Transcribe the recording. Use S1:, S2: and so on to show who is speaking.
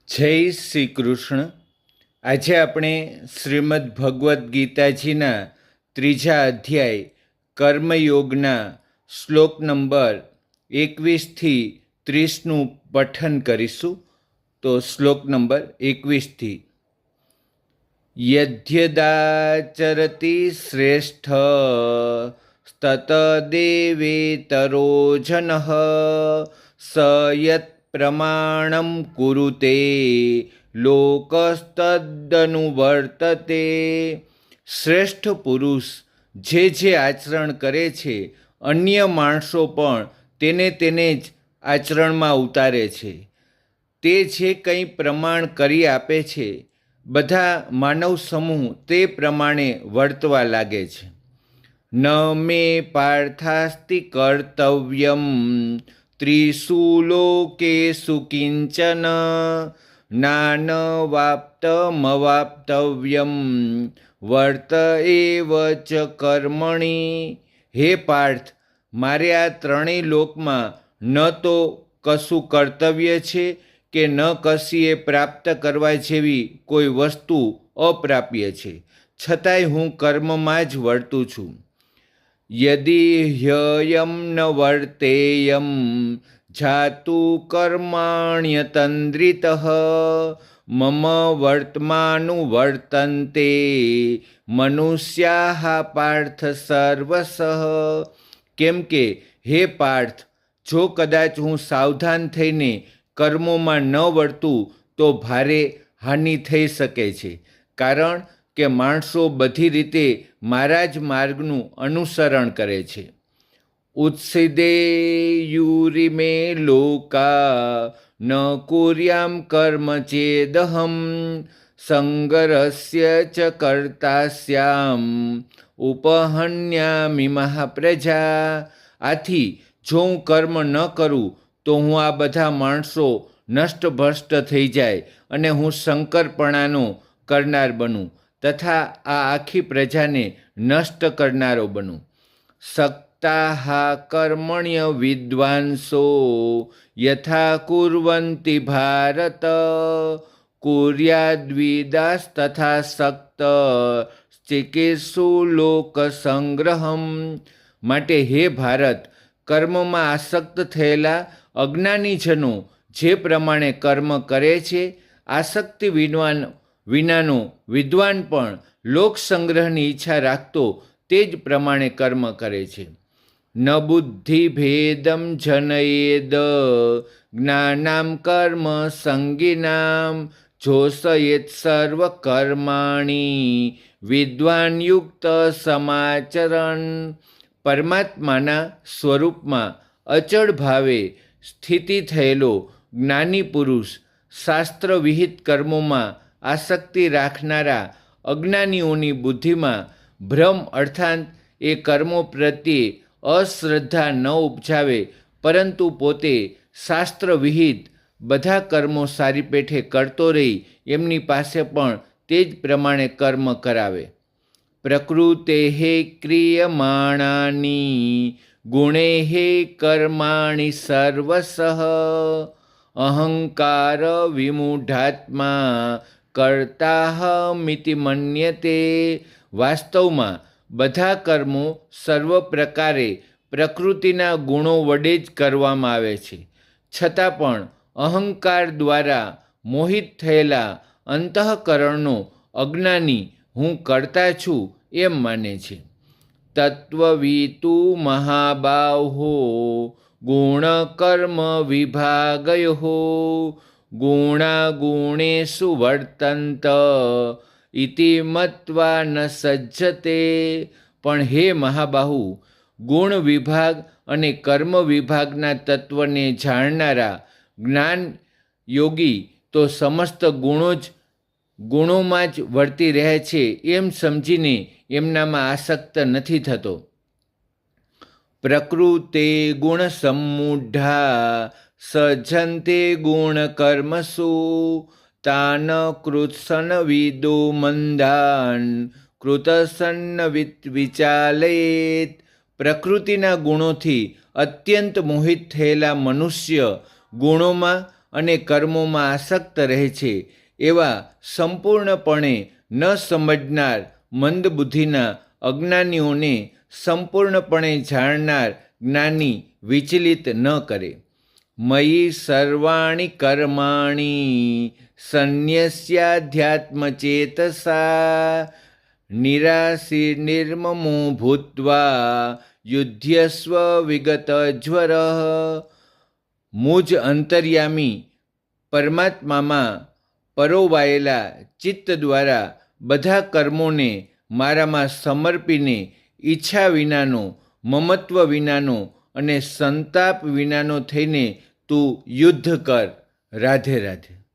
S1: જય શ્રી કૃષ્ણ. આજે આપણે શ્રીમદ્ ભગવદ્ ગીતાજીના 3જા અધ્યાય કર્મયોગના શ્લોક નંબર 21થી 30નું પઠન કરીશું. તો શ્લોક નંબર 21થી યદ્યદાચરતિ શ્રેષ્ઠ તતદેવેતરો જનઃ સ યત પ્રમાણમ કુરુતે લોકસ્તદનુવર્તતે. શ્રેષ્ઠ પુરુષ જે આચરણ કરે છે, અન્ય માણસો પણ તેને જ આચરણમાં ઉતારે છે. તે જે કંઈ પ્રમાણ કરી આપે છે, બધા માનવ સમૂહ તે પ્રમાણે વર્તવા લાગે છે. ન મે પાર્થાસ્તિ કર્તવ્યમ ત્રિષુ લોકેષુ કિંચન નાનવાપ્તમવાપ્તવ્યમ વર્ત એવ ચ કર્મણિ. હે પાર્થ, મારે આ ત્રણેય લોકમાં ન તો કશું કર્તવ્ય છે કે ન કશીએ પ્રાપ્ત કરવા જેવી કોઈ વસ્તુ અપ્રાપ્ય છે, છતાંય હું કર્મમાં જ વર્તું છું. યદિ હ્યયમ ન વર્તેયમ જાતુ કર્માણ્યતંદ્રિતઃ મમ વર્તમાનું વર્તન્તે મનુષ્યાઃ પાર્થ સર્વસઃ. કેમ કે હે પાર્થ, જો કદાચ હું સાવધાન થઈને કર્મોમાં ન વર્તું તો ભારે હાનિ થઈ શકે છે, કારણ કે માણસો બધી રીતે મારા જ માર્ગનું અનુસરણ કરે છે. ઉત્સિદેયુરિમે લોકા ન કુર્યામ કર્મ ચેદહમ સંગરસ્ય ચ કર્તાસ્યામ ઉપહન્યામિ મહાપ્રજા. આથી જો હું કર્મ ન કરું તો હું આ બધા માણસો નષ્ટભ્રષ્ટ થઈ જાય અને હું શંકરપણાનો કરનાર બનું તથા આ આખી પ્રજાને નષ્ટ કરનારો બનું. સક્તાઃ કર્મણ્ય વિદ્વાંસો યથા કુર્વન્તિ ભારત કુર્યાદ્વિદાસ્તથા સક્ત ચિકિત્સુ લોકસંગ્રહમ. માટે હે ભારત, કર્મમાં આસક્ત થયેલા અજ્ઞાનીજનો જે પ્રમાણે કર્મ કરે છે, આસક્તિ વિનાનો વિદ્વાન પણ લોકસંગ્રહની ઈચ્છા રાખતો તે જ પ્રમાણે કર્મ કરે છે. ન બુદ્ધિભેદમ જનયેદ જ્ઞાનામ કર્મ સંગીનામ જોષયેત સર્વ કર્માણી વિદ્વાન યુક્ત સમાચરણ. પરમાત્માના સ્વરૂપમાં અચળ ભાવે સ્થિતિ થયેલો જ્ઞાની પુરુષ શાસ્ત્ર વિહિત કર્મોમાં આસક્તિ રાખનારા અજ્ઞાનીઓની બુદ્ધિમાં ભ્રમ અર્થાત એ કર્મો પ્રત્યે અશ્રદ્ધા ન ઉપજાવે, પરંતુ પોતે શાસ્ત્ર વિહિત બધા કર્મો સારી પેઠે કરતો રહી એમની પાસે પણ તે જ પ્રમાણે કર્મ કરાવે. પ્રકૃતેઃ ક્રિયમાણાની ગુણૈઃ કર્માણિ સર્વસઃ અહંકાર વિમૂઢાત્મા કર્તાહમિતિ મન્યતે. વાસ્તવમાં બધા કર્મો સર્વ પ્રકારે પ્રકૃતિના ગુણો વડે જ કરવામાં આવે છે, છતાં પણ અહંકાર દ્વારા મોહિત થયેલા અંતઃકરણનો અજ્ઞાની હું કરતા છું એમ માને છે. તત્વવિતુ મહાબાહો ગુણકર્મ વિભાગયો ગુણાગુણેષુ વર્તંત ઇતિ મત્વા ન સજ્જતે. પણ હે મહાબાહુ, ગુણ વિભાગ અને કર્મ વિભાગના તત્વને જાણનારા જ્ઞાન યોગી તો સમસ્ત ગુણોમાં જ વર્તી રહે છે એમ સમજીને એમનામાં આસક્ત નથી થતો. પ્રકૃતે ગુણ સમૂઢા સજ્જન્તે ગુણ કર્મસુ તાન કૃત્સન વિદો મંદાન કૃતસન્ન વિચાલયેત. પ્રકૃતિના ગુણોથી અત્યંત મોહિત થયેલા મનુષ્ય ગુણોમાં અને કર્મોમાં આસક્ત રહે છે એવા સંપૂર્ણપણે ન સમજનાર મંદબુદ્ધિના અજ્ઞાનીઓને સંપૂર્ણપણે જાણનાર જ્ઞાની વિચલિત ન કરે. મયી સર્વાણી કર્માણી સંન્યસ્યાધ્યાત્મચેતસા નિરાશીર્નિર્મમો ભૂત્વા યુધ્યસ્વ વિગત જ્વર. મુજ અંતર્યામી પરમાત્મામાં પરોવાયેલા ચિત્ત દ્વારા બધા કર્મોને મારામાં સમર્પીને ઈચ્છા વિનાનો, મમત્વ વિનાનો અને સંતાપ વિનાનો થઈને તું યુદ્ધ કર. રાધે રાધે.